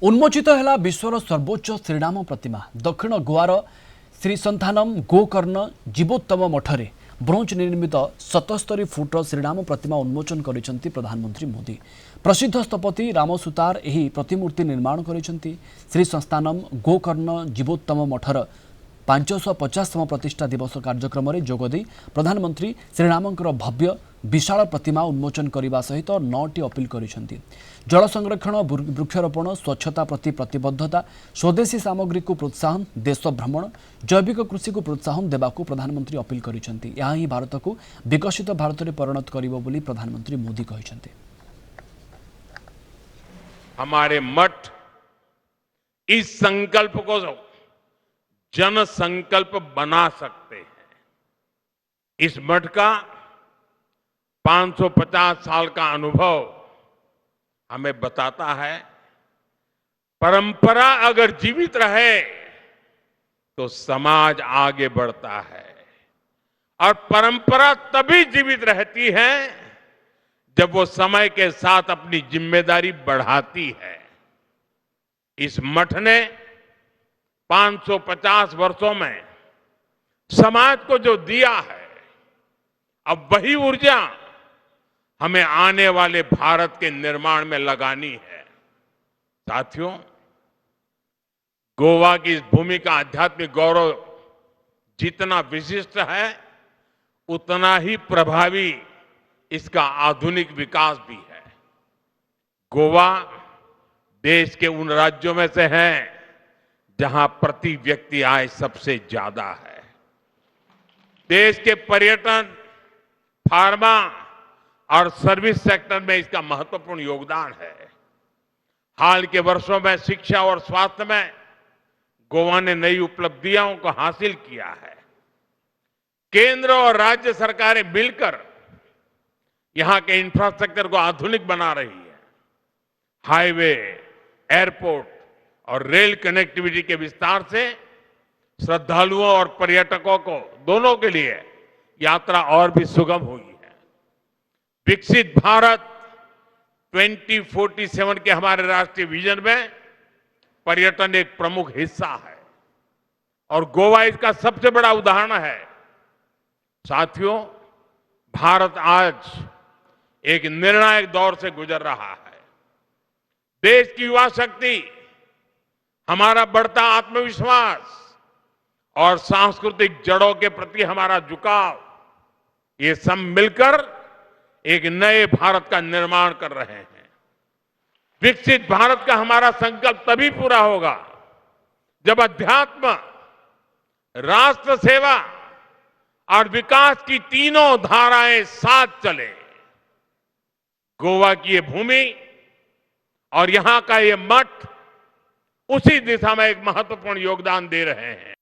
उन्मोचित है विश्वर सर्वोच्च श्रीराम प्रतिमा दक्षिण गोवार श्रीसंतानम गोकर्ण जीवोत्तम मठरे ब्रोंज निर्मित 77 फुट्र श्रीराम प्रतिमा उन्मोचन करिसेंती प्रधानमंत्री मोदी। प्रसिद्ध स्थपति राम सुतार एही प्रतिमूर्ति निर्माण करिसेंती। श्रीसंस्थानम गोकर्ण जीवोत्तम मठर 550तम प्रतिष्ठा दिवस कार्यक्रम में जोगदे प्रधानमंत्री श्रीरामंकर भव्य विशाल प्रतिमा उन्मोचन करने सहित 9टी अपील करिसेंती। जल संरक्षण, वृक्षारोपण, स्वच्छता प्रति प्रतिबद्धता, स्वदेशी सामग्री को प्रोत्साहन, देश भ्रमण, जैविक कृषि को प्रोत्साहन देवाकू प्रधानमंत्री अपील करिसेंती। यह ही भारत को विकसित भारत में परिणत करिवो बोली प्रधानमंत्री मोदी कहिसेंती। हमारे मठ इस संकल्प को जन संकल्प बना सकते हैं। इस मठ का 550 साल का अनुभव हमें बताता है, परंपरा अगर जीवित रहे तो समाज आगे बढ़ता है, और परंपरा तभी जीवित रहती है जब वो समय के साथ अपनी जिम्मेदारी बढ़ाती है। इस मठ ने 550 वर्षों में समाज को जो दिया है, अब वही ऊर्जा हमें आने वाले भारत के निर्माण में लगानी है। साथियों, गोवा की इस भूमि का आध्यात्मिक गौरव जितना विशिष्ट है, उतना ही प्रभावी इसका आधुनिक विकास भी है। गोवा देश के उन राज्यों में से है जहां प्रति व्यक्ति आय सबसे ज्यादा है। देश के पर्यटन, फार्मा और सर्विस सेक्टर में इसका महत्वपूर्ण योगदान है। हाल के वर्षों में शिक्षा और स्वास्थ्य में गोवा ने नई उपलब्धियों को हासिल किया है। केंद्र और राज्य सरकारें मिलकर यहां के इंफ्रास्ट्रक्चर को आधुनिक बना रही है। हाईवे, एयरपोर्ट और रेल कनेक्टिविटी के विस्तार से श्रद्धालुओं और पर्यटकों को दोनों के लिए यात्रा और भी सुगम हुई है। विकसित भारत 2047 के हमारे राष्ट्रीय विजन में पर्यटन एक प्रमुख हिस्सा है, और गोवा इसका सबसे बड़ा उदाहरण है। साथियों, भारत आज एक निर्णायक दौर से गुजर रहा है। देश की युवा शक्ति, हमारा बढ़ता आत्मविश्वास और सांस्कृतिक जड़ों के प्रति हमारा झुकाव, ये सब मिलकर एक नए भारत का निर्माण कर रहे हैं। विकसित भारत का हमारा संकल्प तभी पूरा होगा जब अध्यात्म, राष्ट्र सेवा और विकास की तीनों धाराएं साथ चले। गोवा की ये भूमि और यहां का ये मठ उसी दिशा में एक महत्वपूर्ण योगदान दे रहे हैं।